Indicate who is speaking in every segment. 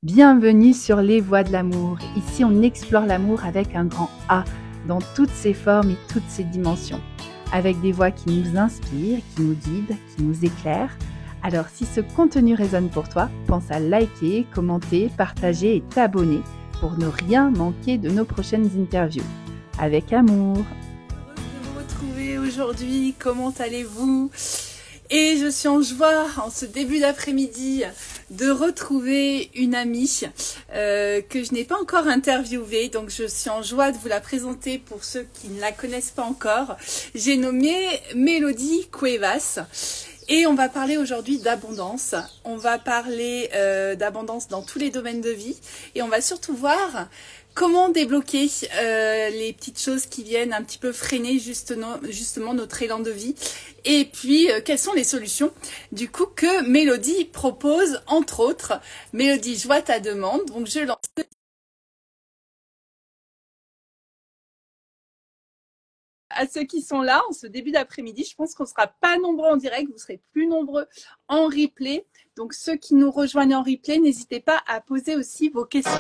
Speaker 1: Bienvenue sur les voies de l'amour. Ici, on explore l'amour avec un grand A, dans toutes ses formes et toutes ses dimensions. Avec des voix qui nous inspirent, qui nous guident, qui nous éclairent. Alors, si ce contenu résonne pour toi, pense à liker, commenter, partager et t'abonner pour ne rien manquer de nos prochaines interviews. Avec amour.
Speaker 2: Heureuse de vous retrouver aujourd'hui. Comment allez-vous ? Et je suis en joie, en ce début d'après-midi, de retrouver une amie que je n'ai pas encore interviewée. Donc, je suis en joie de vous la présenter pour ceux qui ne la connaissent pas encore. J'ai nommé Mélodie Cuevas. Et on va parler aujourd'hui d'abondance. On va parler d'abondance dans tous les domaines de vie. Et on va surtout voir comment débloquer les petites choses qui viennent un petit peu freiner justement notre élan de vie. Et puis, quelles sont les solutions du coup que Mélodie propose, entre autres. Mélodie, je vois ta demande. Donc, je lance. À ceux qui sont là en ce début d'après-midi, je pense qu'on ne sera pas nombreux en direct, vous serez plus nombreux en replay. Donc ceux qui nous rejoignent en replay, n'hésitez pas à poser aussi vos questions.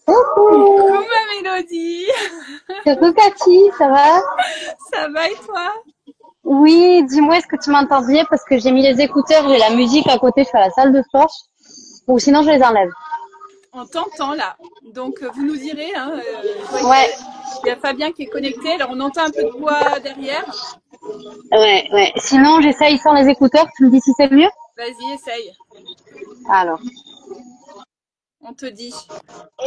Speaker 2: Coucou ma Mélodie.
Speaker 3: Coucou Cathy, ça va?
Speaker 2: Ça va et toi?
Speaker 3: Oui, dis-moi, est-ce que tu m'entends bien parce que j'ai mis les écouteurs, j'ai la musique à côté, je suis à la salle de sport. Ou sinon je les enlève.
Speaker 2: On t'entend là, donc vous nous direz. Hein,
Speaker 3: ouais.
Speaker 2: Il y a Fabien qui est connecté, alors on entend un peu de voix derrière.
Speaker 3: Ouais. Sinon j'essaye sans les écouteurs, tu me dis si c'est mieux?
Speaker 2: Vas-y, essaye.
Speaker 3: Alors.
Speaker 2: On te dit.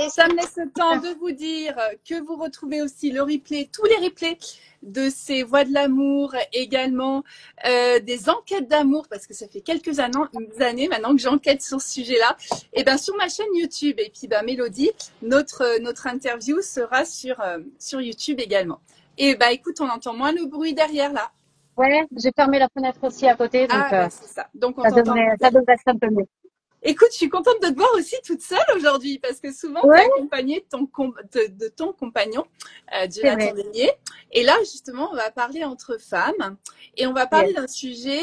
Speaker 2: Et ça me laisse le temps de vous dire que vous retrouvez aussi le replay, tous les replays de ces voix de l'amour, également des enquêtes d'amour, parce que ça fait quelques années maintenant que j'enquête sur ce sujet-là, et bien sur ma chaîne YouTube. Et puis Mélodie, notre interview sera sur YouTube également. Et écoute, on entend moins le bruit derrière là.
Speaker 3: Ouais, j'ai fermé la fenêtre aussi à côté, donc
Speaker 2: c'est ça. Donc on
Speaker 3: ça devrait être un peu mieux.
Speaker 2: Écoute, je suis contente de te voir aussi toute seule aujourd'hui parce que souvent, tu es accompagnée de ton compagnon, Jonathan Denier. Et là, justement, on va parler entre femmes et on va parler d'un sujet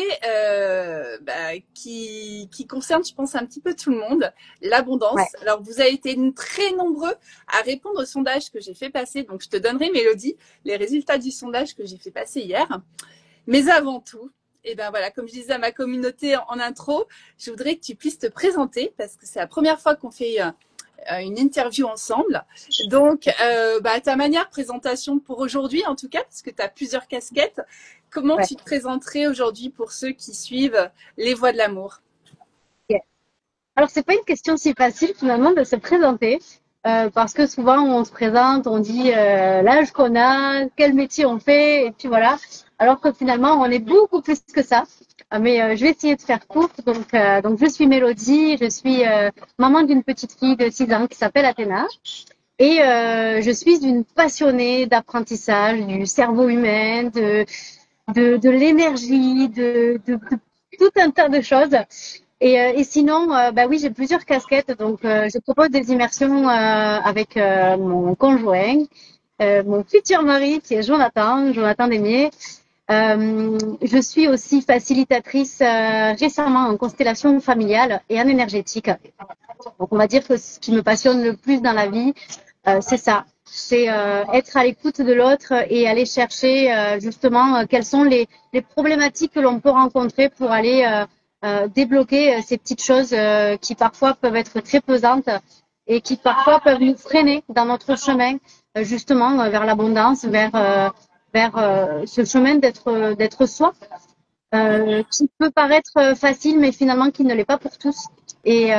Speaker 2: qui concerne, je pense, un petit peu tout le monde, l'abondance. Ouais. Alors, vous avez été très nombreux à répondre au sondage que j'ai fait passer. Donc, je te donnerai, Mélodie, les résultats du sondage que j'ai fait passer hier. Mais avant tout, et voilà, comme je disais à ma communauté en intro, je voudrais que tu puisses te présenter parce que c'est la première fois qu'on fait une interview ensemble. Donc, ta manière présentation pour aujourd'hui, en tout cas, parce que tu as plusieurs casquettes, comment tu te présenterais aujourd'hui pour ceux qui suivent les voies de l'amour?
Speaker 3: Alors, c'est pas une question si facile finalement de se présenter. Parce que souvent on se présente, on dit l'âge qu'on a, quel métier on fait, et puis voilà. Alors que finalement on est beaucoup plus que ça. Mais je vais essayer de faire courte. Donc je suis Mélodie, je suis maman d'une petite fille de 6 ans qui s'appelle Athéna. Et je suis une passionnée d'apprentissage du cerveau humain, de l'énergie, de tout un tas de choses. Et sinon, oui, j'ai plusieurs casquettes. Donc, je propose des immersions avec mon conjoint, mon futur mari qui est Jonathan Demier. Je suis aussi facilitatrice récemment en constellation familiale et en énergétique. Donc, on va dire que ce qui me passionne le plus dans la vie, c'est ça. C'est être à l'écoute de l'autre et aller chercher justement quelles sont les problématiques que l'on peut rencontrer pour aller débloquer ces petites choses qui parfois peuvent être très pesantes et qui parfois peuvent nous freiner dans notre chemin justement vers l'abondance, vers ce chemin d'être soi, qui peut paraître facile mais finalement qui ne l'est pas pour tous. Et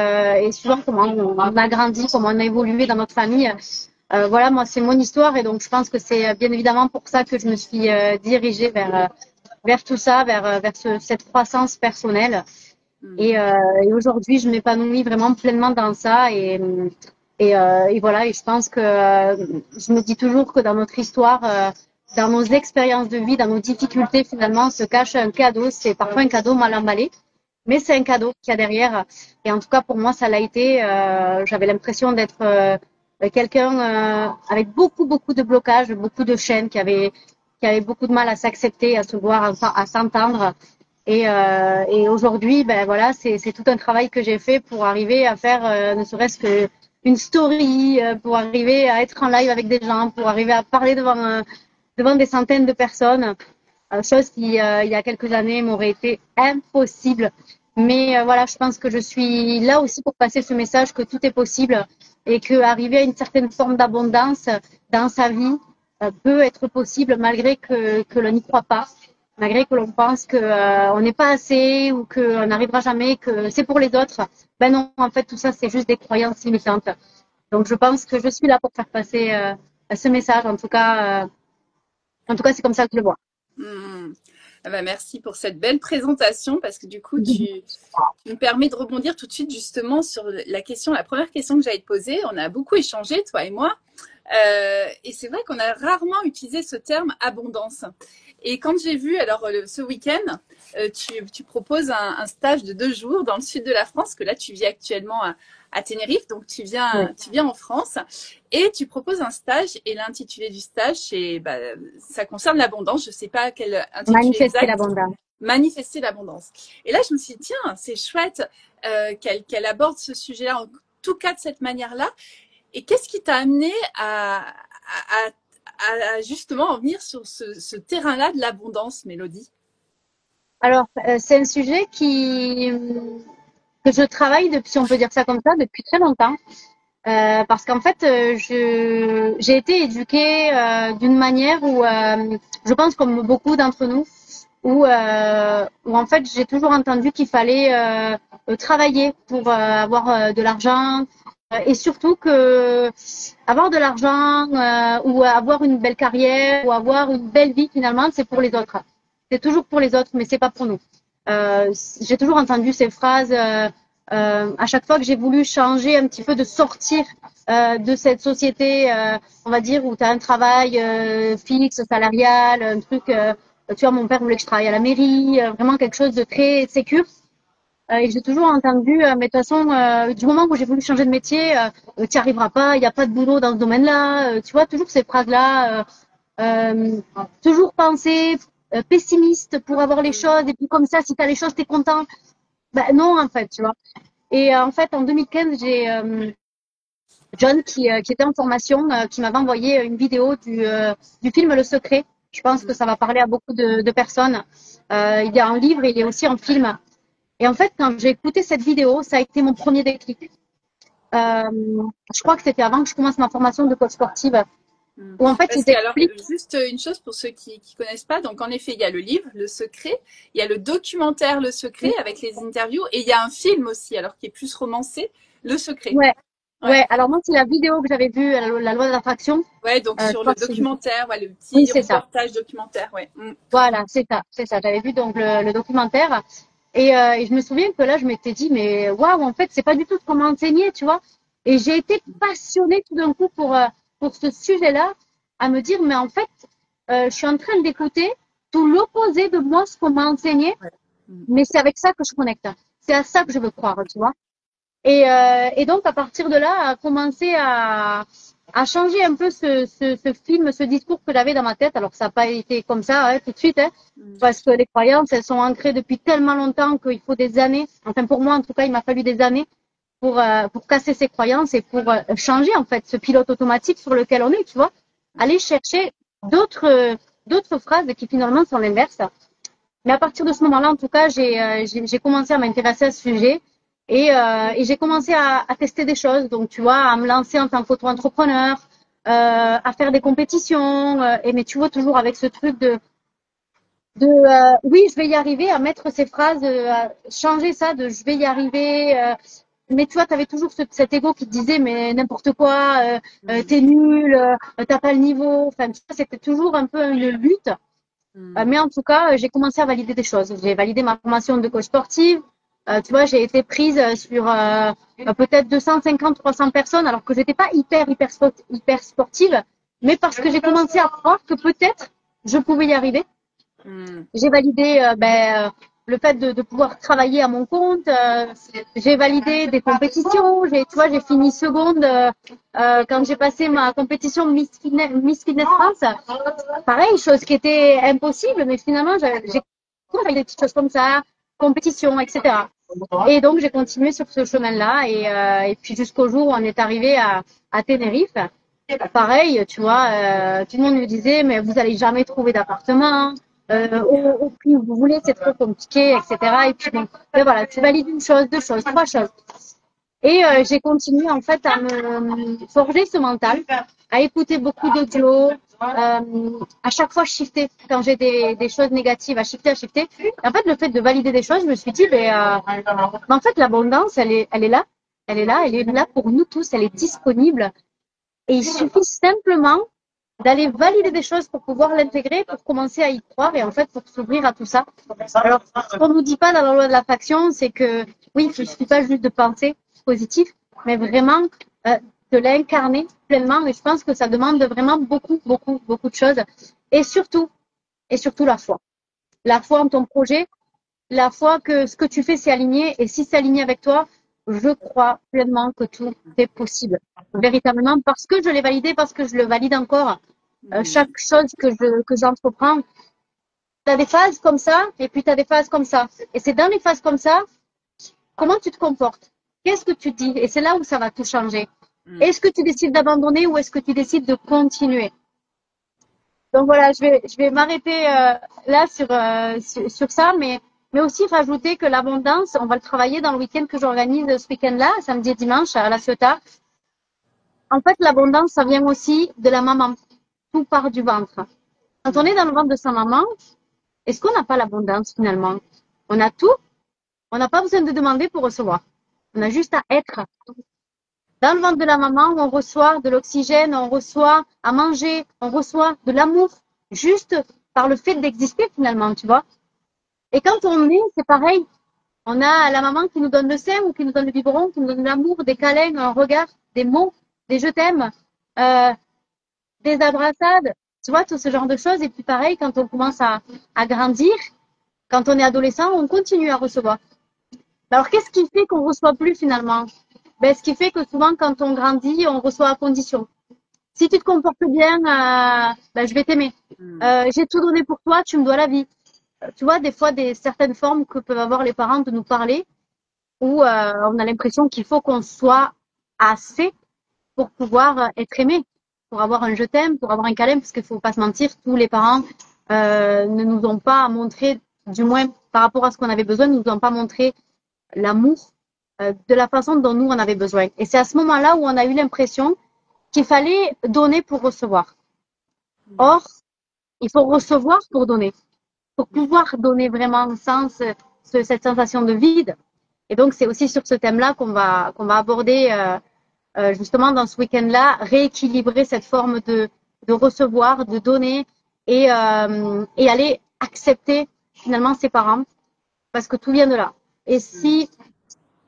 Speaker 3: souvent comment on a grandi, comment on a évolué dans notre famille. Voilà, moi c'est mon histoire et donc je pense que c'est bien évidemment pour ça que je me suis dirigée vers tout ça, vers cette croissance personnelle. Et aujourd'hui, je m'épanouis vraiment pleinement dans ça. Et voilà, et je pense que je me dis toujours que dans notre histoire, dans nos expériences de vie, dans nos difficultés, finalement, se cache un cadeau. C'est parfois un cadeau mal emballé, mais c'est un cadeau qu'il y a derrière. Et en tout cas, pour moi, ça l'a été. J'avais l'impression d'être quelqu'un avec beaucoup de blocages, beaucoup de chaînes, qui avait beaucoup de mal à s'accepter, à se voir, à s'entendre. Et aujourd'hui, ben voilà, c'est tout un travail que j'ai fait pour arriver à faire ne serait-ce que une story, pour arriver à être en live avec des gens, pour arriver à parler devant des centaines de personnes. Chose qui, il y a quelques années, m'aurait été impossible. Mais voilà, je pense que je suis là aussi pour passer ce message que tout est possible et que arriver à une certaine forme d'abondance dans sa vie peut être possible malgré que l'on n'y croit pas, malgré que l'on pense que on n'est pas assez ou qu'on n'arrivera jamais, que c'est pour les autres. Ben non, en fait, tout ça, c'est juste des croyances limitantes. Donc, je pense que je suis là pour faire passer ce message. En tout cas, c'est comme ça que je le vois.
Speaker 2: Mmh. Ah bah merci pour cette belle présentation parce que du coup, tu me permets de rebondir tout de suite justement sur la première question que j'allais te poser. On a beaucoup échangé, toi et moi. Et c'est vrai qu'on a rarement utilisé ce terme abondance. Et quand j'ai vu, alors ce week-end, tu proposes un stage de 2 jours dans le sud de la France, que là tu vis actuellement à Tenerife, donc tu viens en France, et tu proposes un stage, et l'intitulé du stage, ça concerne l'abondance, je ne sais pas quel intitulé
Speaker 3: Manifester
Speaker 2: exact.
Speaker 3: l'abondance.
Speaker 2: Manifester l'abondance. Et là, je me suis dit, tiens, c'est chouette qu'elle aborde ce sujet-là, en tout cas de cette manière-là. Et qu'est-ce qui t'a amené à justement en venir sur ce terrain-là de l'abondance, Mélodie?
Speaker 3: Alors, c'est un sujet que je travaille depuis, si on peut dire ça comme ça, depuis très longtemps. Parce qu'en fait, j'ai été éduquée d'une manière où, je pense comme beaucoup d'entre nous, où en fait, j'ai toujours entendu qu'il fallait travailler pour avoir de l'argent, et surtout que avoir de l'argent ou avoir une belle carrière ou avoir une belle vie finalement, c'est pour les autres. C'est toujours pour les autres, mais c'est pas pour nous. J'ai toujours entendu ces phrases à chaque fois que j'ai voulu changer un petit peu, de sortir de cette société, on va dire, où tu as un travail fixe, salarial, un truc. Tu vois, mon père voulait que je travaille à la mairie, vraiment quelque chose de très sécure. Et j'ai toujours entendu, mais de toute façon, du moment où j'ai voulu changer de métier, tu n'y arriveras pas, il n'y a pas de boulot dans ce domaine-là. Tu vois, toujours ces phrases-là. Toujours penser pessimiste pour avoir les choses, et puis comme ça, si tu as les choses, tu es content. Ben non, en fait, tu vois. Et en fait, en 2015, j'ai John qui était en formation, qui m'avait envoyé une vidéo du film Le Secret. Je pense que ça va parler à beaucoup de personnes. Il y a un livre et il y a aussi un film. Et en fait, quand j'ai écouté cette vidéo, ça a été mon premier déclic. Je crois que c'était avant que je commence ma formation de coach sportive. Où en fait,
Speaker 2: alors, juste une chose pour ceux qui connaissent pas. Donc, en effet, il y a le livre, Le Secret. Il y a le documentaire, Le Secret, avec les interviews. Et il y a un film aussi, alors qui est plus romancé, Le Secret.
Speaker 3: Ouais. Alors moi, c'est la vidéo que j'avais vue, la loi de l'attraction.
Speaker 2: Ouais, donc sur le documentaire, le petit reportage documentaire, ouais.
Speaker 3: Voilà, c'est ça. J'avais vu donc le documentaire. Et je me souviens que là, je m'étais dit, mais waouh, en fait, c'est pas du tout ce qu'on m'a enseigné, tu vois. Et j'ai été passionnée tout d'un coup pour ce sujet-là, à me dire, mais en fait, je suis en train d'écouter tout l'opposé de moi, ce qu'on m'a enseigné, mais c'est avec ça que je connecte. C'est à ça que je veux croire, tu vois. Et donc, à partir de là, à commencer à changer un peu ce film, ce discours que j'avais dans ma tête. Alors, ça n'a pas été comme ça tout de suite, parce que les croyances, elles sont ancrées depuis tellement longtemps qu'il faut des années. Enfin, pour moi, en tout cas, il m'a fallu des années pour casser ces croyances et pour changer, en fait, ce pilote automatique sur lequel on est, tu vois. Aller chercher d'autres phrases qui finalement sont l'inverse. Mais à partir de ce moment-là, en tout cas, j'ai commencé à m'intéresser à ce sujet. Et j'ai commencé à tester des choses, donc tu vois, à me lancer en tant qu'auto-entrepreneur, à faire des compétitions, mais tu vois, toujours avec ce truc de oui, je vais y arriver, à mettre ces phrases, à changer ça de je vais y arriver, mais tu vois, tu avais toujours cet ego qui te disait mais n'importe quoi, t'es nul, t'as pas le niveau, enfin tu vois, c'était toujours un peu une lutte. Mais en tout cas, j'ai commencé à valider des choses. J'ai validé ma formation de coach sportive. Tu vois, j'ai été prise sur peut-être 250, 300 personnes, alors que j'étais pas hyper sportive, mais parce que j'ai commencé à croire que peut-être je pouvais y arriver. J'ai validé le fait de pouvoir travailler à mon compte. J'ai validé des compétitions. Tu vois, j'ai fini seconde quand j'ai passé ma compétition Miss Fitness France. Pareil, chose qui était impossible, mais finalement, j'ai des petites choses comme ça, compétition, etc. Et donc, j'ai continué sur ce chemin-là et puis jusqu'au jour où on est arrivé à Tenerife. Pareil, tu vois, tout le monde me disait, mais vous allez jamais trouver d'appartement, au prix où vous voulez, c'est trop compliqué, etc. Et puis bon, ben voilà, tu valides une chose, deux choses, trois choses. Et j'ai continué en fait à me forger ce mental, à écouter beaucoup d'audio. À chaque fois, shifter quand j'ai des choses négatives, à shifter. Et en fait, le fait de valider des choses, je me suis dit, mais en fait, l'abondance, elle est là, elle est là pour nous tous, elle est disponible. Et il suffit simplement d'aller valider des choses pour pouvoir l'intégrer, pour commencer à y croire et en fait pour s'ouvrir à tout ça. Alors, ce qu'on nous dit pas dans la loi de l'attraction, c'est que oui, il suffit pas juste de penser positif, mais vraiment de l'incarner pleinement. Et je pense que ça demande vraiment beaucoup de choses. Et surtout la foi. La foi en ton projet, la foi que ce que tu fais c'est aligné. Et si c'est aligné avec toi, je crois pleinement que tout est possible. Véritablement, parce que je l'ai validé, parce que je le valide encore. Chaque chose que j'entreprends, tu as des phases comme ça, et puis tu as des phases comme ça. Et c'est dans les phases comme ça, comment tu te comportes? Qu'est-ce que tu dis? Et c'est là où ça va tout changer. Est-ce que tu décides d'abandonner ou est-ce que tu décides de continuer? Donc voilà, je vais m'arrêter là sur ça, mais aussi rajouter que l'abondance, on va le travailler dans le week-end que j'organise ce week-end-là, samedi et dimanche à La Ciotat. En fait, l'abondance, ça vient aussi de la maman. Tout part du ventre. Quand on est dans le ventre de sa maman, est-ce qu'on n'a pas l'abondance finalement? On a tout. On n'a pas besoin de demander pour recevoir. On a juste à être. Dans le ventre de la maman, on reçoit de l'oxygène, on reçoit à manger, on reçoit de l'amour, juste par le fait d'exister finalement, tu vois. Et quand on est, c'est pareil. On a la maman qui nous donne le sein ou qui nous donne le biberon, qui nous donne de l'amour, des câlins, un regard, des mots, des je t'aime, des abraçades, tu vois, tout ce genre de choses. Et puis pareil, quand on commence à grandir, quand on est adolescent, on continue à recevoir. Alors, qu'est-ce qui fait qu'on reçoit plus finalement? Ben, ce qui fait que souvent, quand on grandit, on reçoit à condition. Si tu te comportes bien, ben, je vais t'aimer. J'ai tout donné pour toi, tu me dois la vie. Tu vois, des fois, certaines formes que peuvent avoir les parents de nous parler, où on a l'impression qu'il faut qu'on soit assez pour pouvoir être aimé, pour avoir un je t'aime, pour avoir un câlin, parce qu'il faut pas se mentir, tous les parents ne nous ont pas montré, du moins par rapport à ce qu'on avait besoin, ne nous ont pas montré l'amour de la façon dont nous on avait besoin. Et c'est à ce moment-là où on a eu l'impression qu'il fallait donner pour recevoir. Or, il faut recevoir pour donner, pour pouvoir donner vraiment sens, cette sensation de vide. Et donc, c'est aussi sur ce thème-là qu'on va aborder justement dans ce week-end-là, rééquilibrer cette forme de recevoir, de donner et aller accepter finalement ses parents parce que tout vient de là. Et si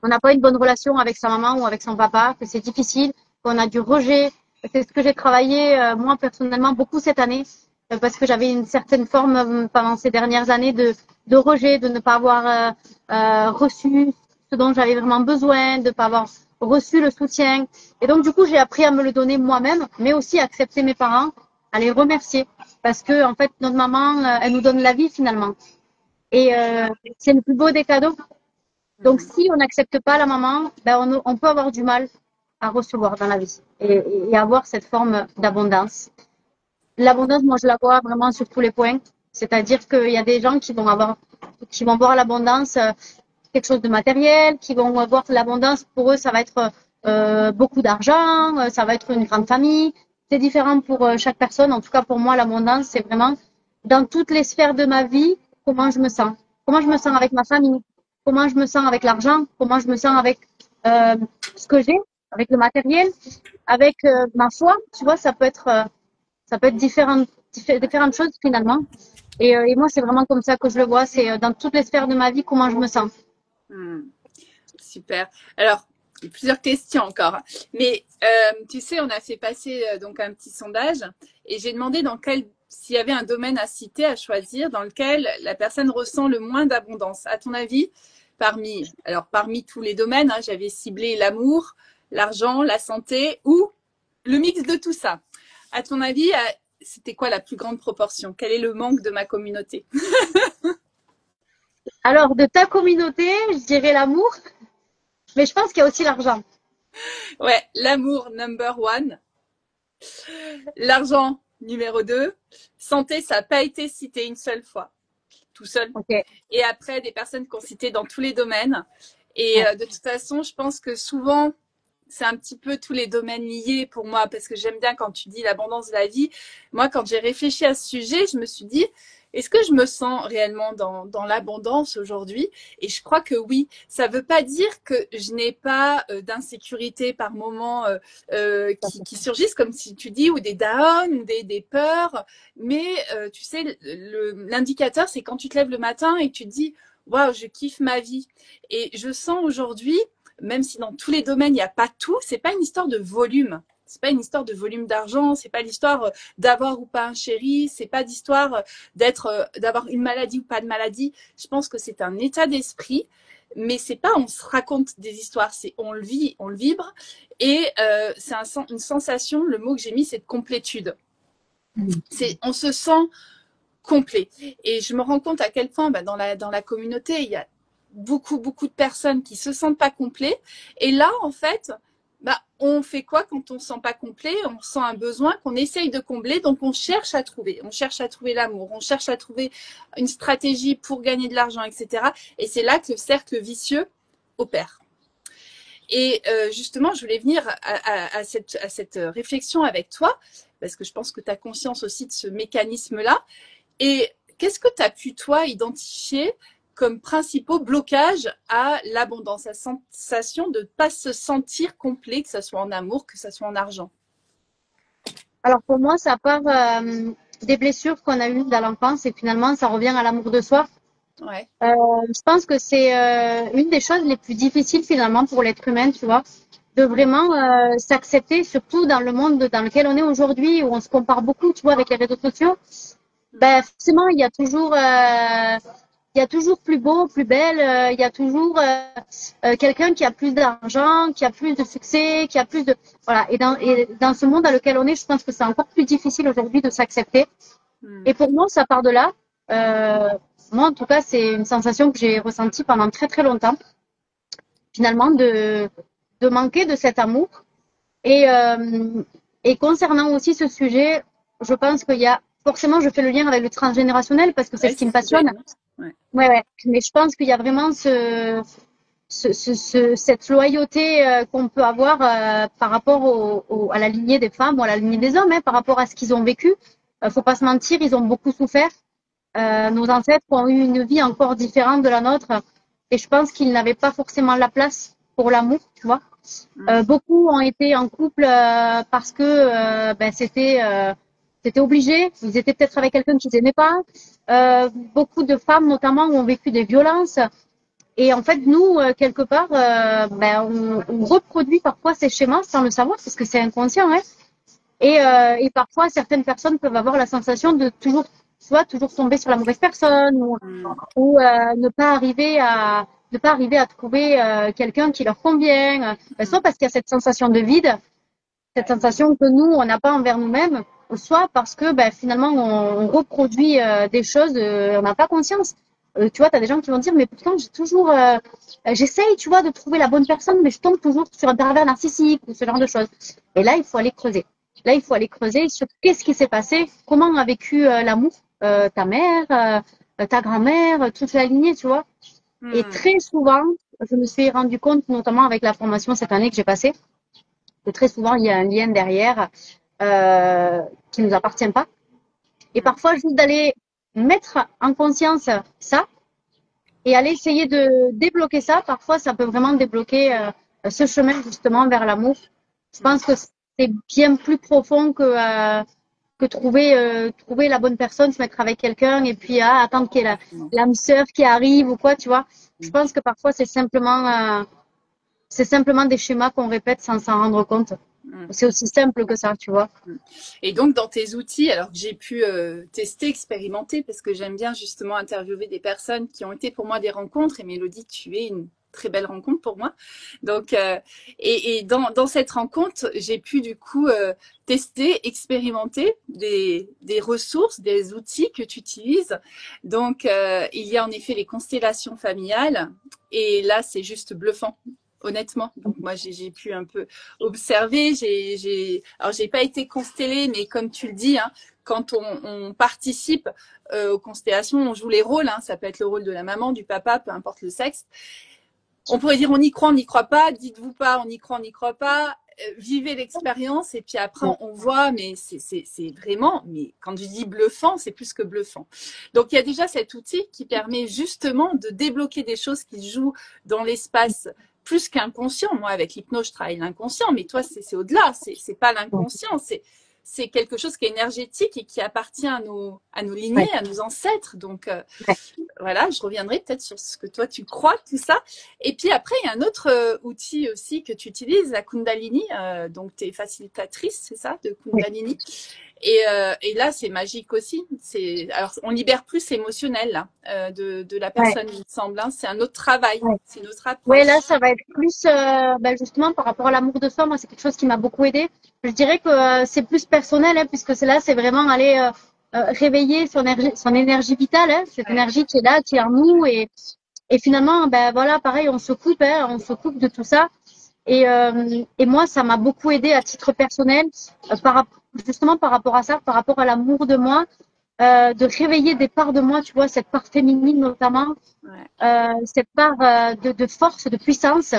Speaker 3: on n'a pas une bonne relation avec sa maman ou avec son papa, que c'est difficile, qu'on a du rejet, c'est ce que j'ai travaillé moi personnellement beaucoup cette année parce que j'avais une certaine forme pendant ces dernières années de rejet, de ne pas avoir reçu ce dont j'avais vraiment besoin, de ne pas avoir reçu le soutien. Et donc, du coup, j'ai appris à me le donner moi-même, mais aussi à accepter mes parents, à les remercier. Parce que, en fait, notre maman, elle nous donne la vie, finalement. Et c'est le plus beau des cadeaux. Donc, si on n'accepte pas la maman, ben, on peut avoir du mal à recevoir dans la vie et avoir cette forme d'abondance. L'abondance, moi, je la vois vraiment sur tous les points. C'est-à-dire qu'il y a des gens qui vont voir l'abondance quelque chose de matériel, qui vont avoir l'abondance. Pour eux, ça va être beaucoup d'argent, ça va être une grande famille. C'est différent pour chaque personne. En tout cas, pour moi, l'abondance, c'est vraiment dans toutes les sphères de ma vie, comment je me sens. Comment je me sens avec ma famille, comment je me sens avec l'argent, comment je me sens avec ce que j'ai, avec le matériel, avec ma foi. Tu vois, ça peut être différentes choses finalement. Et moi, c'est vraiment comme ça que je le vois. C'est dans toutes les sphères de ma vie, comment je me sens.
Speaker 2: Super. Alors, plusieurs questions encore. Mais tu sais, on a fait passer donc un petit sondage et j'ai demandé s'il y avait un domaine à citer, à choisir, dans lequel la personne ressent le moins d'abondance. À ton avis, parmi tous les domaines, hein, j'avais ciblé l'amour, l'argent, la santé ou le mix de tout ça. À ton avis, c'était quoi la plus grande proportion? Quel est le manque de ma communauté?
Speaker 3: Alors, de ta communauté, je dirais l'amour, mais je pense qu'il y a aussi l'argent.
Speaker 2: Ouais, l'amour number one, l'argent numéro 2, santé, ça n'a pas été cité une seule fois, tout seul.
Speaker 3: Ok.
Speaker 2: Et après, des personnes qui ont cité dans tous les domaines. Et
Speaker 3: Ouais.
Speaker 2: de toute façon, je pense que souvent, c'est un petit peu tous les domaines liés pour moi, parce que j'aime bien quand tu dis l'abondance de la vie. Moi, quand j'ai réfléchi à ce sujet, je me suis dit, est-ce que je me sens réellement dans l'abondance aujourd'hui? Et je crois que oui. Ça ne veut pas dire que je n'ai pas d'insécurité par moment qui surgissent, comme si tu dis, ou des downs, ou des peurs. Mais tu sais, l'indicateur, c'est quand tu te lèves le matin et tu te dis, waouh, je kiffe ma vie. Et je sens aujourd'hui, même si dans tous les domaines il n'y a pas tout, c'est pas une histoire de volume. C'est pas une histoire de volume d'argent, c'est pas l'histoire d'avoir ou pas un chéri, c'est pas d'histoire d'avoir une maladie ou pas de maladie. Je pense que c'est un état d'esprit, mais c'est pas on se raconte des histoires, c'est on le vit, on le vibre, et c'est une sensation. Le mot que j'ai mis, c'est de complétude. C'est on se sent complet. Et je me rends compte à quel point dans la communauté, il y a beaucoup de personnes qui se sentent pas complets. Et là, en fait, on fait quoi quand on ne se sent pas complet? On sent un besoin qu'on essaye de combler, donc on cherche à trouver. On cherche à trouver l'amour, on cherche à trouver une stratégie pour gagner de l'argent, etc. Et c'est là que le cercle vicieux opère. Et justement, je voulais venir à cette réflexion avec toi, parce que je pense que tu as conscience aussi de ce mécanisme-là. Et qu'est-ce que tu as pu, toi, identifier comme principaux blocages à l'abondance, la sensation de ne pas se sentir complet, que ce soit en amour, que ce soit en argent?
Speaker 3: Alors pour moi, ça part des blessures qu'on a eues dans l'enfance et finalement, ça revient à l'amour de soi.
Speaker 2: Ouais.
Speaker 3: Je pense que c'est une des choses les plus difficiles finalement pour l'être humain, tu vois, de vraiment s'accepter, surtout dans le monde dans lequel on est aujourd'hui, où on se compare beaucoup, tu vois, avec les réseaux sociaux. Ben forcément, il y a toujours plus beau, plus belle, il y a toujours quelqu'un qui a plus d'argent, qui a plus de succès, qui a plus de voilà. Et dans ce monde dans lequel on est, je pense que c'est encore plus difficile aujourd'hui de s'accepter. Et pour moi, ça part de là. Moi, en tout cas, c'est une sensation que j'ai ressentie pendant très très longtemps, finalement, de manquer de cet amour. Et, euh, et concernant aussi ce sujet, je pense qu'il y a forcément, je fais le lien avec le transgénérationnel parce que c'est
Speaker 2: Ouais,
Speaker 3: ce qui
Speaker 2: c'est
Speaker 3: me
Speaker 2: ce que j'allais
Speaker 3: passionne.
Speaker 2: dire. Ouais.
Speaker 3: Ouais, ouais. Mais je pense qu'il y a vraiment cette loyauté qu'on peut avoir par rapport à la lignée des femmes ou à la lignée des hommes, hein, par rapport à ce qu'ils ont vécu. Faut pas se mentir, ils ont beaucoup souffert. Nos ancêtres ont eu une vie encore différente de la nôtre et je pense qu'ils n'avaient pas forcément la place pour l'amour, tu vois. Beaucoup ont été en couple parce que c'était obligé. Ils étaient peut-être avec quelqu'un qu'ils n'aimaient pas. Beaucoup de femmes, notamment, ont vécu des violences. Et en fait, nous, quelque part, on reproduit parfois ces schémas sans le savoir, parce que c'est inconscient. Hein. Et parfois, certaines personnes peuvent avoir la sensation de toujours, soit toujours tomber sur la mauvaise personne, ou ne pas arriver à trouver quelqu'un qui leur convient, soit parce qu'il y a cette sensation de vide, cette sensation que nous, on n'a pas envers nous-mêmes, ou soit parce que finalement, on reproduit des choses, on n'a pas conscience. Tu vois, tu as des gens qui vont dire, mais pourtant, j'essaye, tu vois, de trouver la bonne personne, mais je tombe toujours sur un pervers narcissique ou ce genre de choses. Et là, il faut aller creuser. Là, il faut aller creuser sur qu'est-ce qui s'est passé, comment a vécu l'amour ta mère, ta grand-mère, toute la lignée, tu vois. Et très souvent, je me suis rendu compte, notamment avec la formation cette année que j'ai passée, que très souvent, il y a un lien derrière qui ne nous appartient pas. Et parfois, juste d'aller mettre en conscience ça et aller essayer de débloquer ça, parfois, ça peut vraiment débloquer ce chemin justement vers l'amour. Je pense que c'est bien plus profond que trouver la bonne personne, se mettre avec quelqu'un et puis attendre qu'il y ait l'âme sœur qui arrive ou quoi, tu vois. Je pense que parfois c'est simplement des schémas qu'on répète sans s'en rendre compte. C'est aussi simple que ça, tu vois.
Speaker 2: Et donc, dans tes outils, alors que j'ai pu tester, expérimenter, parce que j'aime bien justement interviewer des personnes qui ont été pour moi des rencontres, et Mélodie, tu es une très belle rencontre pour moi. Donc, et dans cette rencontre, j'ai pu du coup tester, expérimenter des ressources, des outils que tu utilises. Donc, il y a en effet les constellations familiales. Et là, c'est juste bluffant. Honnêtement, donc moi j'ai pu un peu observer. Alors j'ai pas été constellée, mais comme tu le dis, hein, quand on participe aux constellations, on joue les rôles. Hein, ça peut être le rôle de la maman, du papa, peu importe le sexe. On pourrait dire on y croit, on n'y croit pas. Dites-vous pas, on y croit, on n'y croit pas. Vivez l'expérience et puis après on voit, mais c'est vraiment, mais quand je dis bluffant, c'est plus que bluffant. Donc il y a déjà cet outil qui permet justement de débloquer des choses qui se jouent dans l'espace plus qu'inconscient. Moi avec l'hypnose je travaille l'inconscient, mais toi c'est au-delà, c'est pas l'inconscient, c'est quelque chose qui est énergétique et qui appartient à nos lignées, à nos ancêtres. Donc voilà, je reviendrai peut-être sur ce que toi tu crois, tout ça. Et puis après, il y a un autre outil aussi que tu utilises, la Kundalini. Donc tu es facilitatrice, c'est ça, de Kundalini. Et là, c'est magique aussi. Alors, on libère plus émotionnel là, de la personne, il me semble. Hein. C'est un autre travail, c'est une autre approche.
Speaker 3: Oui, là, ça va être plus justement par rapport à l'amour de soi. Moi, c'est quelque chose qui m'a beaucoup aidé. Je dirais que c'est plus personnel, hein, puisque c'est vraiment aller réveiller son énergie vitale, hein, cette énergie qui est là, qui est en nous. Et finalement, voilà, pareil, on se coupe de tout ça. Et moi, ça m'a beaucoup aidé à titre personnel, justement par rapport à ça, par rapport à l'amour de moi, de réveiller des parts de moi, tu vois, cette part féminine notamment, cette part de force, de puissance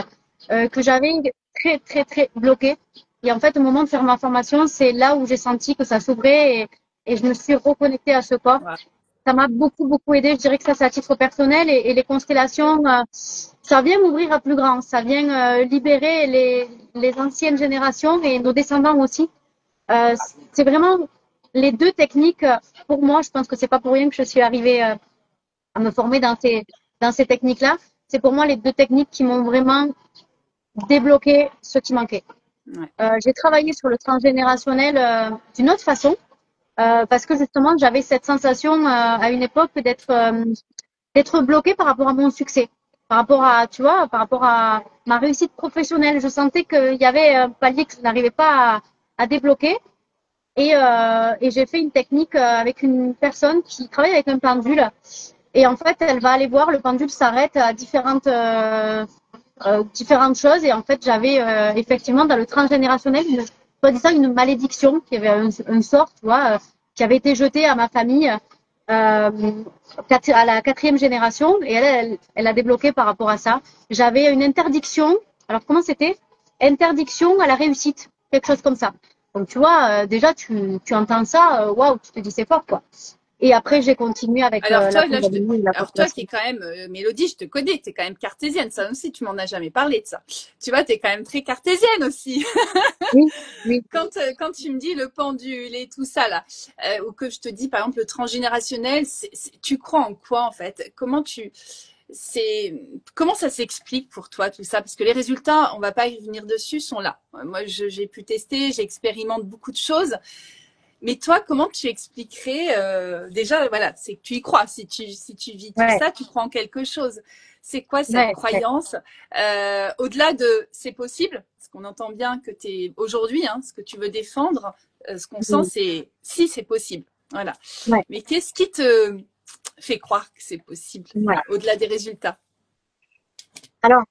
Speaker 3: que j'avais très, très, très bloquée. Et en fait, au moment de faire ma formation, c'est là où j'ai senti que ça s'ouvrait et je me suis reconnectée à ce corps. Ça m'a beaucoup, beaucoup aidé. Je dirais que ça, c'est à titre personnel. Et les constellations, ça vient m'ouvrir à plus grand. Ça vient libérer les anciennes générations et nos descendants aussi. C'est vraiment les deux techniques. Pour moi, je pense que c'est pas pour rien que je suis arrivée à me former dans ces techniques-là. C'est pour moi les deux techniques qui m'ont vraiment débloqué ce qui manquait. J'ai travaillé sur le transgénérationnel d'une autre façon. Parce que justement j'avais cette sensation à une époque d'être bloquée par rapport à mon succès, par rapport à ma réussite professionnelle. Je sentais qu'il y avait un palier que je n'arrivais pas à débloquer et j'ai fait une technique avec une personne qui travaille avec un pendule et en fait elle va aller voir, le pendule s'arrête à différentes choses et en fait j'avais effectivement dans le transgénérationnel soi-disant une malédiction, qui avait un sort, tu vois, qui avait été jeté à ma famille à la 4e génération et elle a débloqué par rapport à ça. J'avais une interdiction, alors comment c'était? Interdiction à la réussite, quelque chose comme ça. Donc tu vois, déjà tu entends ça, waouh, tu te dis c'est fort quoi. Et après, j'ai continué avec
Speaker 2: alors toi qui es quand même, Mélodie, je te connais, tu es quand même cartésienne. Ça aussi, tu m'en as jamais parlé de ça. Tu vois, tu es quand même très cartésienne aussi.
Speaker 3: Oui.
Speaker 2: Quand tu me dis le pendule et tout ça, là, ou que je te dis, par exemple, le transgénérationnel, tu crois en quoi, en fait? Comment ça s'explique pour toi, tout ça? Parce que les résultats, on va pas y revenir dessus, sont là. Moi, j'ai pu tester, j'expérimente beaucoup de choses. Mais toi, comment tu expliquerais déjà, voilà, c'est que tu y crois. Si tu vis tout ça, tu crois en quelque chose. C'est quoi cette croyance au-delà de c'est possible, parce qu'on entend bien que tu es aujourd'hui, hein, ce que tu veux défendre, ce qu'on sent, c'est si c'est possible. Voilà. Mais qu'est-ce qui te fait croire que c'est possible au-delà des résultats?
Speaker 3: Alors,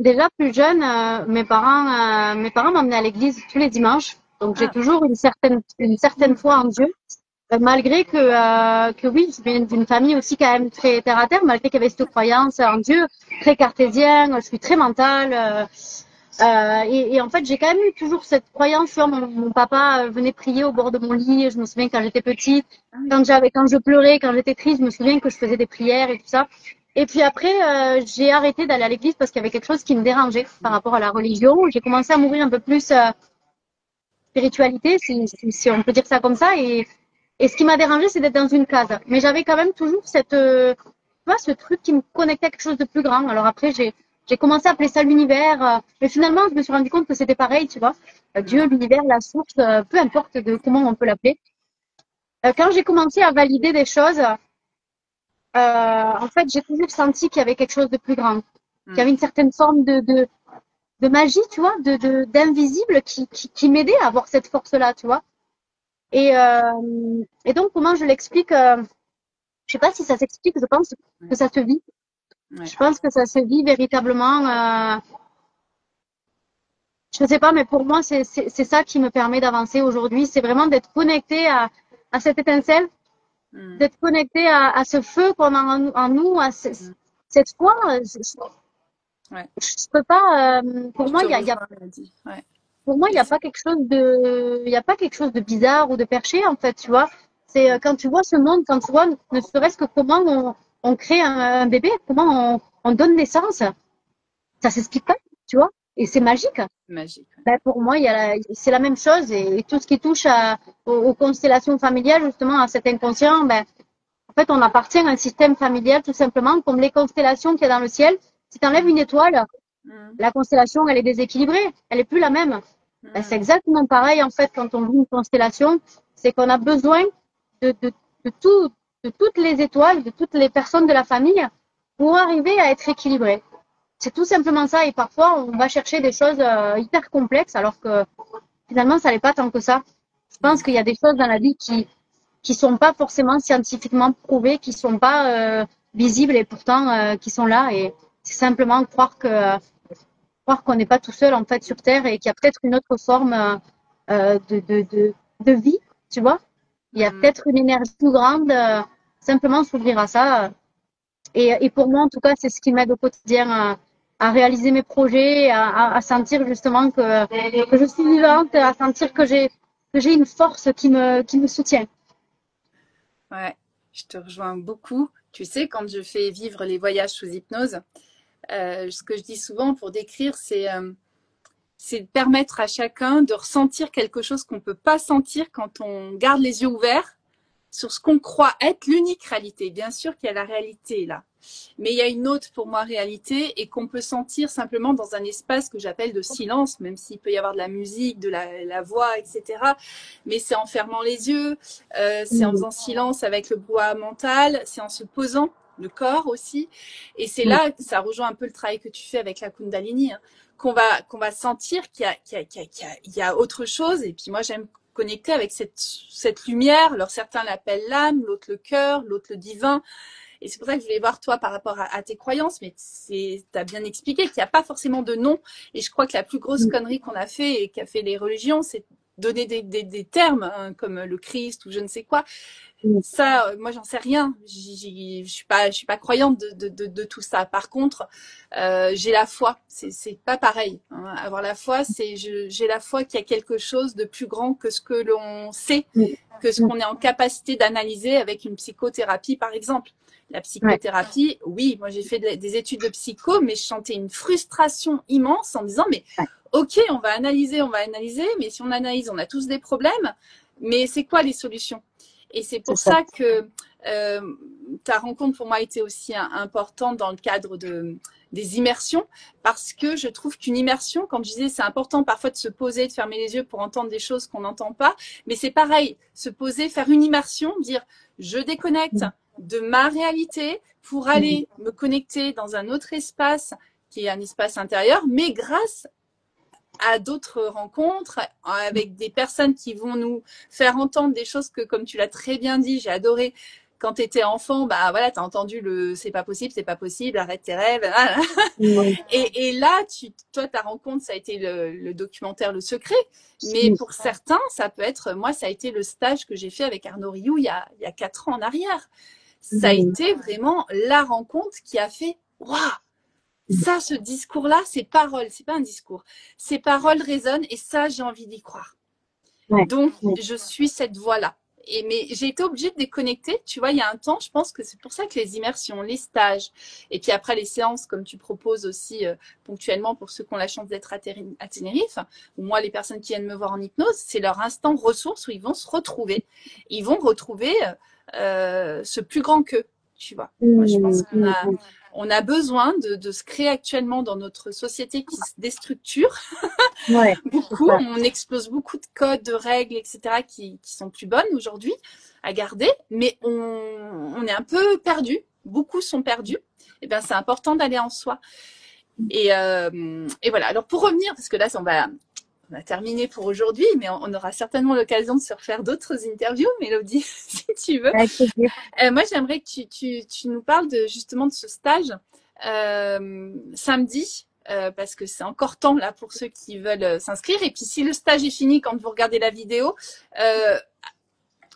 Speaker 3: déjà plus jeune, mes parents m'emmenaient à l'église tous les dimanches. Donc j'ai toujours une certaine foi en Dieu, malgré que oui, je viens d'une famille aussi quand même très terre à terre, malgré qu'il y avait cette croyance en Dieu, très cartésien, je suis très mentale, et en fait j'ai quand même eu toujours cette croyance. Mon papa venait prier au bord de mon lit. Je me souviens quand j'étais petite, quand je pleurais, quand j'étais triste, je me souviens que je faisais des prières et tout ça. Et puis après, j'ai arrêté d'aller à l'église parce qu'il y avait quelque chose qui me dérangeait par rapport à la religion. J'ai commencé à m'ouvrir un peu plus spiritualité, si on peut dire ça comme ça. Et ce qui m'a dérangé, c'est d'être dans une case. Mais j'avais quand même toujours ce truc qui me connectait à quelque chose de plus grand. Alors après, j'ai commencé à appeler ça l'univers. Mais finalement, je me suis rendu compte que c'était pareil, tu vois. Dieu, l'univers, la source, peu importe de comment on peut l'appeler. Quand j'ai commencé à valider des choses, en fait, j'ai toujours senti qu'il y avait quelque chose de plus grand. qu'il y avait une certaine forme de magie, tu vois, d'invisible qui m'aidait à avoir cette force-là, tu vois. Et donc, comment je l'explique je sais pas si ça s'explique, je pense que ça se vit.
Speaker 2: Ouais.
Speaker 3: Je pense que ça se vit véritablement. Je sais pas, mais pour moi, c'est ça qui me permet d'avancer aujourd'hui. C'est vraiment d'être connecté à cette étincelle, d'être connecté à ce feu qu'on a en nous, à cette foi. Je peux pas. Pour moi, il y a
Speaker 2: ouais.
Speaker 3: pour moi, il y a pas quelque chose de bizarre ou de perché, en fait, tu vois. C'est quand tu vois ce monde, quand tu vois ne serait-ce que comment on crée un bébé, comment on donne naissance, ça s'explique pas, tu vois. Et c'est magique.
Speaker 2: Magique. Ouais.
Speaker 3: Ben, pour moi, c'est la même chose. Et tout ce qui touche aux constellations familiales, justement, à cet inconscient, ben, en fait, on appartient à un système familial, tout simplement, comme les constellations qu'il y a dans le ciel. Si tu enlèves une étoile, la constellation, elle est déséquilibrée. Elle est plus la même. Ben, c'est exactement pareil, en fait, quand on vit une constellation. C'est qu'on a besoin de toutes les étoiles, de toutes les personnes de la famille pour arriver à être équilibré. C'est tout simplement ça. Et parfois, on va chercher des choses hyper complexes, alors que finalement, ça n'est pas tant que ça. Je pense qu'il y a des choses dans la vie qui sont pas forcément scientifiquement prouvées, qui sont pas visibles et pourtant qui sont là. Et c'est simplement croire qu'on n'est pas tout seul en fait sur Terre et qu'il y a peut-être une autre forme de vie, tu vois. Il y a peut-être une énergie plus grande. Simplement s'ouvrir à ça. Et pour moi, en tout cas, c'est ce qui m'aide au quotidien à réaliser mes projets, à sentir justement que je suis vivante, à sentir que j'ai une force qui me soutient.
Speaker 2: Ouais, je te rejoins beaucoup. Tu sais, quand je fais vivre les voyages sous hypnose, ce que je dis souvent pour décrire, c'est de permettre à chacun de ressentir quelque chose qu'on ne peut pas sentir quand on garde les yeux ouverts sur ce qu'on croit être l'unique réalité. Bien sûr qu'il y a la réalité là, mais il y a une autre pour moi réalité et qu'on peut sentir simplement dans un espace que j'appelle de silence, même s'il peut y avoir de la musique, de la voix, etc. Mais c'est en fermant les yeux, c'est en faisant silence avec le brouhaha mental, c'est en se posant le corps aussi. Et c'est là que ça rejoint un peu le travail que tu fais avec la Kundalini, hein, qu'on va sentir qu'il y a autre chose. Et puis moi, j'aime connecter avec cette lumière. Alors certains l'appellent l'âme, l'autre le cœur, l'autre le divin. Et c'est pour ça que je voulais voir toi par rapport à tes croyances, mais tu as bien expliqué qu'il n'y a pas forcément de nom. Et je crois que la plus grosse connerie qu'on a fait et qu'a fait les religions, c'est donner des termes hein, comme le Christ ou je ne sais quoi. Ça, moi, j'en sais rien. Je suis pas croyante de tout ça. Par contre, j'ai la foi. C'est pas pareil. Hein. Avoir la foi, j'ai la foi qu'il y a quelque chose de plus grand que ce que l'on sait, que ce qu'on est en capacité d'analyser avec une psychothérapie, par exemple. La psychothérapie, oui, moi j'ai fait des études de psycho, mais je sentais une frustration immense en disant, mais ok, on va analyser, mais si on analyse, on a tous des problèmes, mais c'est quoi les solutions? Et c'est pour ça que ta rencontre pour moi était aussi importante dans le cadre des immersions, parce que je trouve qu'une immersion, comme je disais, c'est important parfois de se poser, de fermer les yeux pour entendre des choses qu'on n'entend pas, mais c'est pareil, se poser, faire une immersion, dire je déconnecte de ma réalité pour aller me connecter dans un autre espace qui est un espace intérieur, mais grâce à d'autres rencontres avec des personnes qui vont nous faire entendre des choses que, comme tu l'as très bien dit, j'ai adoré. Quand tu étais enfant, bah voilà, tu as entendu le c'est pas possible, arrête tes rêves. Et là, toi, ta rencontre, ça a été le documentaire Le Secret. Mais pour certains, ça peut être, moi, ça a été le stage que j'ai fait avec Arnaud Rioux il y a 4 ans en arrière. Ça a été vraiment la rencontre qui a fait waouh! Ça, ce discours-là, ces paroles, c'est pas un discours. Ces paroles résonnent et ça, j'ai envie d'y croire. Donc, je suis cette voie-là. Mais j'ai été obligée de déconnecter. Tu vois, il y a un temps, je pense que c'est pour ça que les immersions, les stages, et puis après les séances, comme tu proposes aussi ponctuellement pour ceux qui ont la chance d'être à Tenerife, ou moi, les personnes qui viennent me voir en hypnose, c'est leur instant ressource où ils vont se retrouver. Ils vont retrouver ce plus grand qu'eux, tu vois. Moi, je pense qu'on a besoin de se créer actuellement dans notre société qui se déstructure. Beaucoup, on explose beaucoup de codes, de règles, etc. qui sont plus bonnes aujourd'hui à garder, mais on est un peu perdu. Beaucoup sont perdus. Et bien, c'est important d'aller en soi. Et voilà. Alors pour revenir, parce que là, on a terminé pour aujourd'hui, mais on aura certainement l'occasion de se refaire d'autres interviews, Mélodie, si tu veux.
Speaker 3: Avec plaisir.
Speaker 2: Moi, j'aimerais que tu nous parles justement de ce stage samedi. Parce que c'est encore temps là pour ceux qui veulent s'inscrire. Et puis si le stage est fini quand vous regardez la vidéo,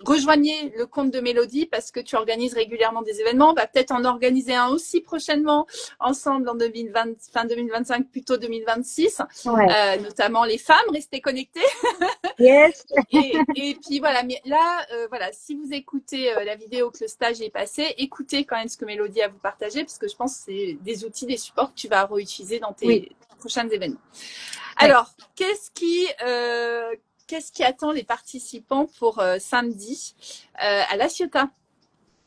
Speaker 2: rejoignez le compte de Mélodie parce que tu organises régulièrement des événements. On va peut-être en organiser un aussi prochainement ensemble en 2020, fin 2025, plutôt 2026.
Speaker 3: Ouais.
Speaker 2: Notamment les femmes, restez connectés.
Speaker 3: Yes.
Speaker 2: Et puis voilà, mais là, voilà, si vous écoutez la vidéo que le stage est passé, écoutez quand même ce que Mélodie a à vous partager parce que je pense que c'est des outils, des supports que tu vas réutiliser dans tes prochains événements. Alors, qu'est-ce qui attend les participants pour samedi à La Ciotat?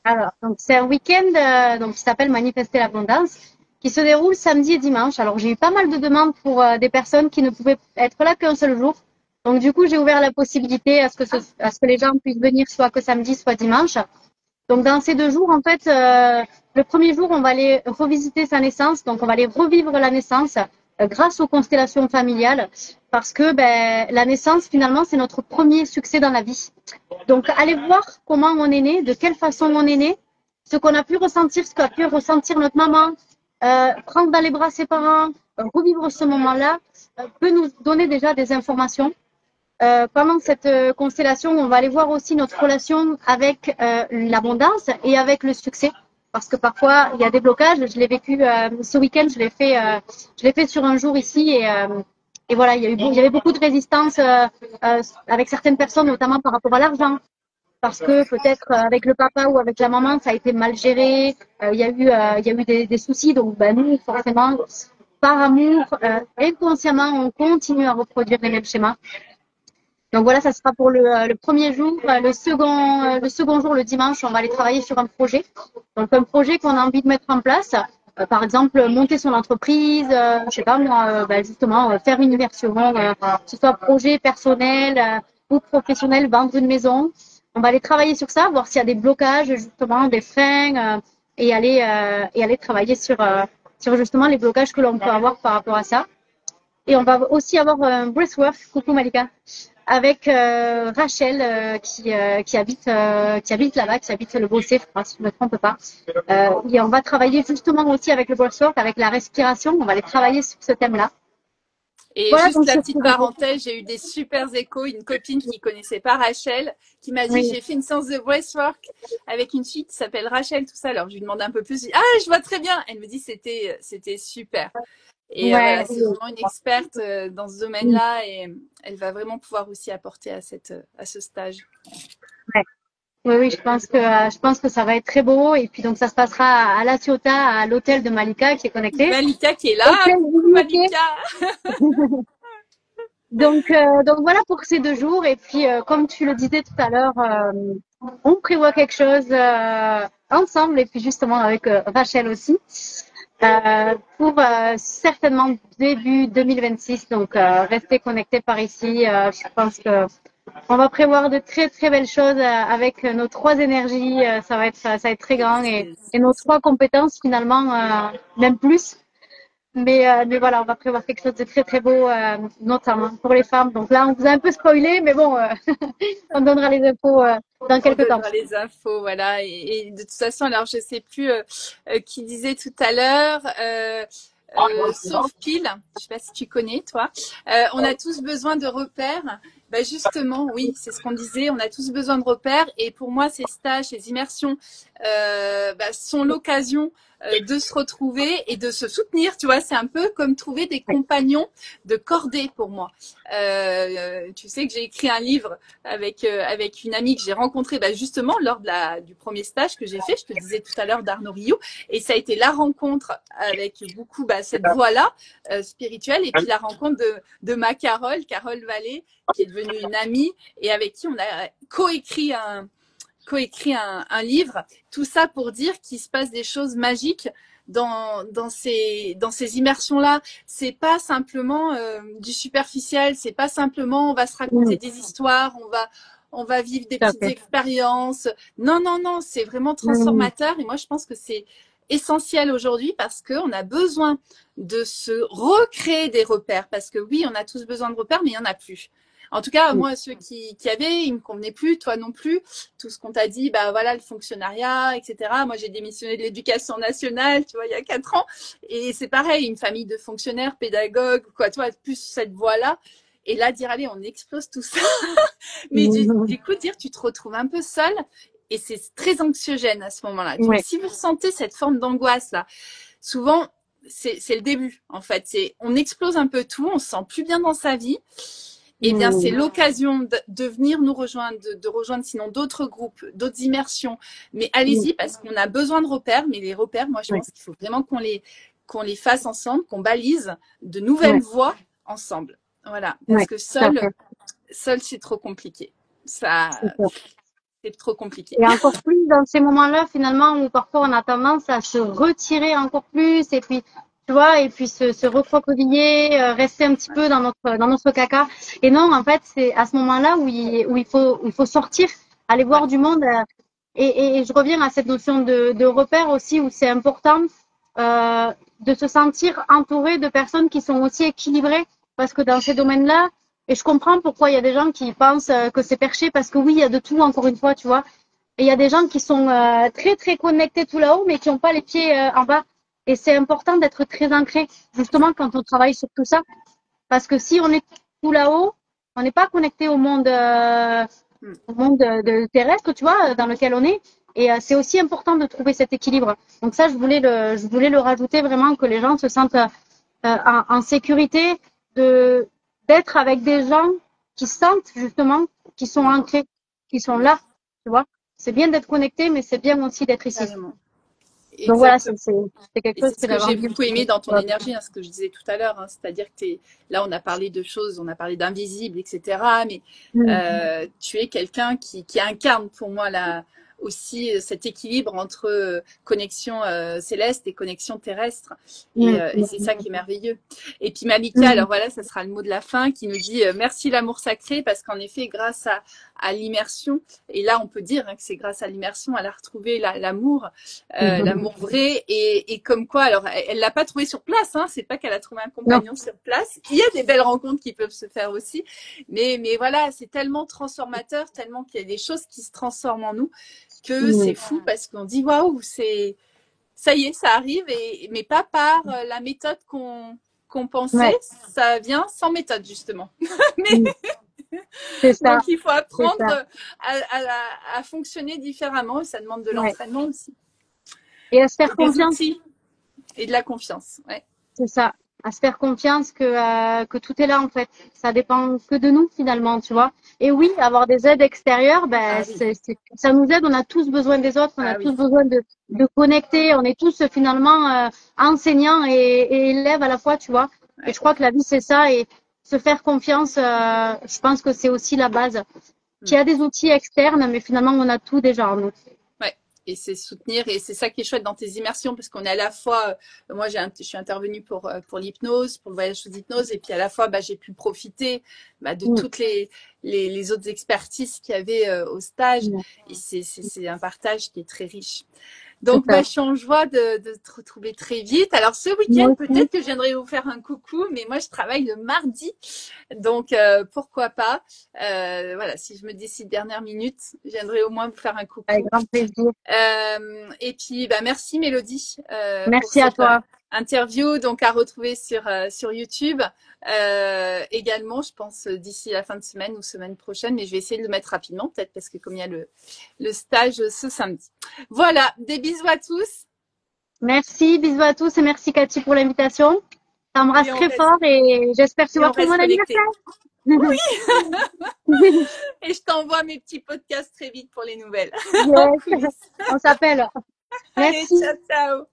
Speaker 3: Alors, donc c'est un week-end donc qui s'appelle Manifester l'abondance, qui se déroule samedi et dimanche. Alors, j'ai eu pas mal de demandes pour des personnes qui ne pouvaient être là qu'un seul jour. Donc, du coup, j'ai ouvert la possibilité à ce que les gens puissent venir soit que samedi, soit dimanche. Donc, dans ces 2 jours, en fait, le premier jour, on va aller revisiter sa naissance. Donc, on va aller revivre la naissance grâce aux constellations familiales, parce que la naissance, finalement, c'est notre premier succès dans la vie. Donc, allez voir comment on est né, de quelle façon on est né, ce qu'on a pu ressentir, ce qu'a pu ressentir notre maman, prendre dans les bras ses parents, revivre ce moment-là, peut nous donner déjà des informations. Pendant cette constellation, on va aller voir aussi notre relation avec l'abondance et avec le succès. Parce que parfois, il y a des blocages. Je l'ai vécu ce week-end, je l'ai fait sur un jour ici et voilà, il y avait beaucoup de résistance avec certaines personnes, notamment par rapport à l'argent. Parce que peut-être avec le papa ou avec la maman, ça a été mal géré. Il y a eu des soucis. Donc, nous, forcément, par amour, inconsciemment, on continue à reproduire les mêmes schémas. Donc voilà, ça sera pour le premier jour. Le second jour, le dimanche, on va aller travailler sur un projet. Donc un projet qu'on a envie de mettre en place. Par exemple, monter son entreprise, je sais pas moi, justement, faire une immersion, que ce soit projet personnel ou professionnel, vendre une maison. On va aller travailler sur ça, voir s'il y a des blocages, justement, des freins, et aller travailler sur justement les blocages que l'on peut avoir par rapport à ça. Et on va aussi avoir un breathwork, coucou Malika, avec Rachel qui habite là-bas, qui habite le Bossé, je crois, si je ne me trompe pas. Et on va travailler justement aussi avec le breathwork, avec la respiration. On va aller travailler sur ce thème-là.
Speaker 2: Et voilà, juste la petite parenthèse, j'ai eu des super échos. Une copine qui connaissait pas Rachel, qui m'a dit j'ai fait une séance de breathwork avec une fille qui s'appelle Rachel, tout ça. Alors je lui demande un peu plus. Je vois très bien. Elle me dit c'était super. Et voilà, c'est vraiment une experte dans ce domaine-là et elle va vraiment pouvoir aussi apporter à ce stage.
Speaker 3: Oui, je pense que ça va être très beau. Et puis donc ça se passera à La Ciotat, à l'hôtel de Malika qui est connecté.
Speaker 2: Malika qui est là. Malika.
Speaker 3: Donc voilà pour ces 2 jours. Et puis comme tu le disais tout à l'heure, on prévoit quelque chose ensemble et puis justement avec Rachel aussi. Pour certainement début 2026. Donc, restez connectés par ici. Je pense que on va prévoir de très très belles choses avec nos 3 énergies. Ça va être très grand et nos 3 compétences finalement, même plus. Mais voilà, on va prévoir quelque chose de très très beau, notamment pour les femmes. Donc là, on vous a un peu spoilé, mais bon, on donnera les infos dans quelques temps.
Speaker 2: On donnera les infos, voilà. Et de toute façon, alors je sais plus qui disait tout à l'heure. Sauf Pile, je sais pas si tu connais, toi. On a tous besoin de repères. Justement, oui, c'est ce qu'on disait. On a tous besoin de repères. Et pour moi, ces stages, ces immersions sont l'occasion de se retrouver et de se soutenir. Tu vois, c'est un peu comme trouver des compagnons de cordée pour moi. Tu sais que j'ai écrit un livre avec une amie que j'ai rencontrée justement lors du premier stage que j'ai fait. Je te disais tout à l'heure d'Arnaud Rioux. Et ça a été la rencontre avec beaucoup cette voie-là spirituelle et puis la rencontre de ma Carole Vallée, qui est devenue une amie et avec qui on a coécrit un livre. Tout ça pour dire qu'il se passe des choses magiques dans ces immersions-là. C'est pas simplement du superficiel, c'est pas simplement on va se raconter des histoires, on va vivre des petites expériences. Non, c'est vraiment transformateur et moi je pense que c'est essentiel aujourd'hui parce qu'on a besoin de se recréer des repères. Parce que oui, on a tous besoin de repères, mais il n'y en a plus. En tout cas, moi, ceux qui avaient, ils me convenaient plus, toi non plus. Tout ce qu'on t'a dit, bah voilà, le fonctionnariat, etc. Moi, j'ai démissionné de l'éducation nationale, tu vois, il y a 4 ans. Et c'est pareil, une famille de fonctionnaires, pédagogues, quoi, toi, plus cette voie-là. Et là, dire, allez, on explose tout ça. Mais du coup, dire, tu te retrouves un peu seule. Et c'est très anxiogène à ce moment-là.
Speaker 3: Ouais.
Speaker 2: Si vous ressentez cette forme d'angoisse-là, souvent, c'est le début, en fait. On explose un peu tout, on se sent plus bien dans sa vie. Eh bien, c'est l'occasion de venir nous rejoindre, de rejoindre sinon d'autres groupes, d'autres immersions. Mais allez-y parce qu'on a besoin de repères. Mais les repères, moi, je pense qu'il faut vraiment qu'on les fasse ensemble, qu'on balise de nouvelles voies ensemble. Voilà. Parce que seul, c'est trop compliqué. Ça, c'est trop compliqué.
Speaker 3: Et encore plus dans ces moments-là, finalement, où parfois on a tendance à se retirer encore plus et puis, tu vois, et puis se recroqueviller, rester un petit peu dans notre caca. Et non, en fait, c'est à ce moment-là où il faut sortir, aller voir du monde. Et je reviens à cette notion de repère aussi où c'est important de se sentir entouré de personnes qui sont aussi équilibrées parce que dans ces domaines-là, et je comprends pourquoi il y a des gens qui pensent que c'est perché parce que oui, il y a de tout encore une fois, tu vois. Et il y a des gens qui sont très très connectés tout là-haut mais qui n'ont pas les pieds en bas. Et c'est important d'être très ancré justement quand on travaille sur tout ça parce que si on est tout là-haut, on n'est pas connecté au monde de terrestre, tu vois, dans lequel on est. Et c'est aussi important de trouver cet équilibre. Donc ça, je voulais le rajouter vraiment que les gens se sentent en sécurité d'être avec des gens qui sentent justement, qui sont ancrés, qui sont là, tu vois. C'est bien d'être connecté, mais c'est bien aussi d'être ici.
Speaker 2: Carrément.
Speaker 3: Donc voilà, c'est quelque chose
Speaker 2: que j'ai beaucoup aimé dans ton énergie, ce que je disais tout à l'heure. C'est-à-dire que là, on a parlé de choses, on a parlé d'invisible, etc. Mais tu es quelqu'un qui incarne pour moi aussi cet équilibre entre connexion céleste et connexion terrestre. Et c'est ça qui est merveilleux. Et puis Malika, alors voilà, ça sera le mot de la fin, qui nous dit merci l'amour sacré, parce qu'en effet, grâce à l'immersion, et là on peut dire que c'est grâce à l'immersion, elle a retrouvé l'amour, l'amour vrai, et comme quoi, alors elle l'a pas trouvé sur place, c'est pas qu'elle a trouvé un compagnon sur place. Il y a des belles rencontres qui peuvent se faire aussi, mais voilà, c'est tellement transformateur, tellement qu'il y a des choses qui se transforment en nous, que c'est fou parce qu'on dit waouh, ça y est, ça arrive, mais pas par la méthode qu'on pensait, ça vient sans méthode justement. C'est ça. Donc il faut apprendre à fonctionner différemment, et ça demande de l'entraînement aussi.
Speaker 3: Et à se faire confiance.
Speaker 2: Et de la confiance,
Speaker 3: C'est ça. À se faire confiance que tout est là en fait. Ça dépend que de nous finalement, tu vois. Et oui, avoir des aides extérieures, ça nous aide. On a tous besoin des autres, on a tous besoin de connecter. On est tous finalement enseignants et élèves à la fois, tu vois. Et je crois que la vie c'est ça. Et se faire confiance, je pense que c'est aussi la base. Qu'il y a des outils externes, mais finalement on a tout déjà en nous.
Speaker 2: Et c'est soutenir, et c'est ça qui est chouette dans tes immersions, parce qu'on est à la fois, moi je suis intervenue pour l'hypnose, pour le voyage sous hypnose, et puis à la fois j'ai pu profiter de toutes les autres expertises qu'il y avait au stage, et c'est un partage qui est très riche. Donc, je suis en joie de te retrouver très vite. Alors, ce week-end, peut-être que je viendrai vous faire un coucou, mais moi, je travaille le mardi. Donc, pourquoi pas. Voilà, si je me décide dernière minute, je viendrai au moins vous faire un coucou.
Speaker 3: Avec grand plaisir.
Speaker 2: Et puis, merci Mélodie.
Speaker 3: Merci à toi.
Speaker 2: Interview, donc à retrouver sur YouTube. Également, je pense d'ici la fin de semaine ou semaine prochaine, mais je vais essayer de le mettre rapidement, peut-être parce que comme il y a le stage ce samedi. Voilà, des bisous à tous.
Speaker 3: Merci, bisous à tous et merci Cathy pour l'invitation. T'embrasse très fort et j'espère que tu vas trouver mon anniversaire.
Speaker 2: Oui. Et je t'envoie mes petits podcasts très vite pour les nouvelles.
Speaker 3: Yes. On s'appelle. Merci.
Speaker 2: Allez, ciao, ciao.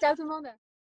Speaker 3: Ciao tout le monde.